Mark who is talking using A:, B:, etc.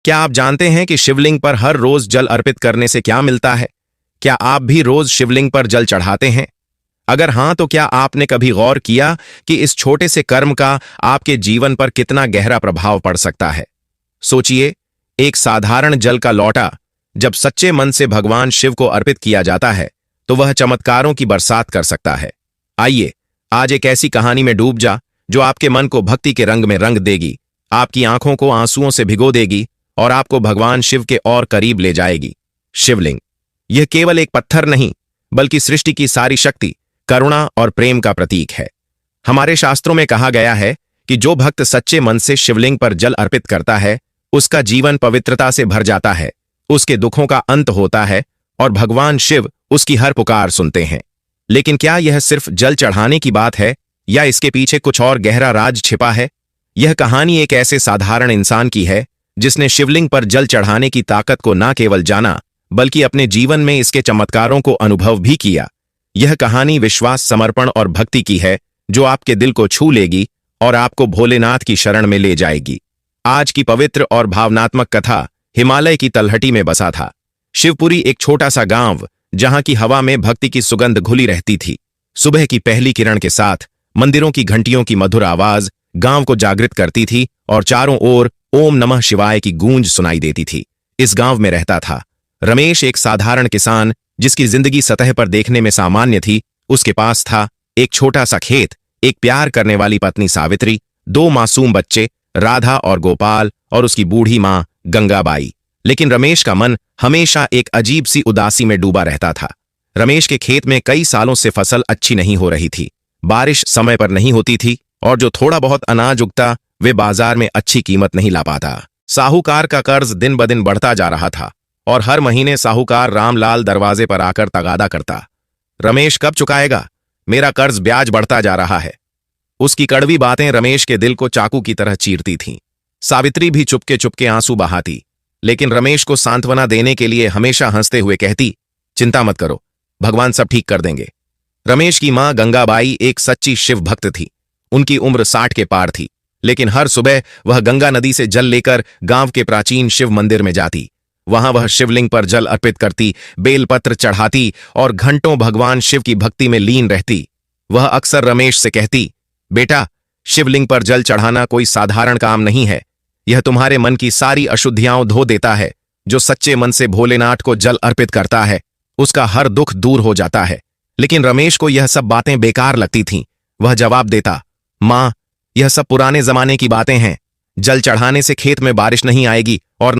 A: क्या आप जानते हैं कि शिवलिंग पर हर रोज जल अर्पित करने से क्या मिलता है? क्या आप भी रोज शिवलिंग पर जल चढ़ाते हैं? अगर हां, तो क्या आपने कभी गौर किया कि इस छोटे से कर्म का आपके जीवन पर कितना गहरा प्रभाव पड़ सकता है? सोचिए, एक साधारण जल का लोटा जब सच्चे मन से भगवान शिव को अर्पित किया जाता है तो वह चमत्कारों की बरसात कर सकता है। आइए, आज एक ऐसी कहानी में डूब जा जो आपके मन को भक्ति के रंग में रंग देगी, आपकी आंखों को आंसुओं से भिगो देगी और आपको भगवान शिव के और करीब ले जाएगी। शिवलिंग यह केवल एक पत्थर नहीं, बल्कि सृष्टि की सारी शक्ति, करुणा और प्रेम का प्रतीक है। हमारे शास्त्रों में कहा गया है कि जो भक्त सच्चे मन से शिवलिंग पर जल अर्पित करता है उसका जीवन पवित्रता से भर जाता है, उसके दुखों का अंत होता है और भगवान शिव उसकी हर पुकार सुनते हैं। लेकिन क्या यह सिर्फ जल चढ़ाने की बात है या इसके पीछे कुछ और गहरा राज छिपा है? यह कहानी एक ऐसे साधारण इंसान की है जिसने शिवलिंग पर जल चढ़ाने की ताकत को न केवल जाना बल्कि अपने जीवन में इसके चमत्कारों को अनुभव भी किया। यह कहानी विश्वास, समर्पण और भक्ति की है जो आपके दिल को छू लेगी और आपको भोलेनाथ की शरण में ले जाएगी। आज की पवित्र और भावनात्मक कथा हिमालय की तलहटी में बसा था। शिवपुरी एक छोटा सा गांव जहां की हवा में भक्ति की सुगंध घुली रहती थी। सुबह की पहली किरण के साथ मंदिरों की घंटियों की मधुर आवाज गांव को जागृत करती थी और चारों ओर ओम नमः शिवाय की गूंज सुनाई देती थी। इस गांव में रहता था रमेश, एक साधारण किसान जिसकी जिंदगी सतह पर देखने में सामान्य थी। उसके पास था एक छोटा सा खेत, एक प्यार करने वाली पत्नी सावित्री, दो मासूम बच्चे राधा और गोपाल और उसकी बूढ़ी मां गंगाबाई। लेकिन रमेश का मन हमेशा एक अजीब सी उदासी में डूबा रहता था। रमेश के खेत में कई सालों से फसल अच्छी नहीं हो रही थी, बारिश समय पर नहीं होती थी और जो थोड़ा बहुत अनाज उगता वे बाजार में अच्छी कीमत नहीं ला पाता। साहूकार का कर्ज दिन ब दिन बढ़ता जा रहा था और हर महीने साहूकार रामलाल दरवाजे पर आकर तगादा करता, रमेश कब चुकाएगा? मेरा कर्ज ब्याज बढ़ता जा रहा है। उसकी कड़वी बातें रमेश के दिल को चाकू की तरह चीरती थीं। सावित्री भी चुपके चुपके आंसू बहाती, लेकिन रमेश को सांत्वना देने के लिए हमेशा हंसते हुए कहती, चिंता मत करो, भगवान सब ठीक कर देंगे। रमेश की मां गंगाबाई एक सच्ची शिव भक्त थी। उनकी उम्र 60 के पार थी, लेकिन हर सुबह वह गंगा नदी से जल लेकर गांव के प्राचीन शिव मंदिर में जाती। वहां वह शिवलिंग पर जल अर्पित करती, बेलपत्र चढ़ाती और घंटों भगवान शिव की भक्ति में लीन रहती। वह अक्सर रमेश से कहती, बेटा, शिवलिंग पर जल चढ़ाना कोई साधारण काम नहीं है। यह तुम्हारे मन की सारी अशुद्धियां धो देता है। जो सच्चे मन से भोलेनाथ को जल अर्पित करता है उसका हर दुख दूर हो जाता है। लेकिन रमेश को यह सब बातें बेकार लगती थीं। वह जवाब देता, मां, यह सब पुराने जमाने की बातें हैं। जल चढ़ाने से खेत में बारिश नहीं आएगी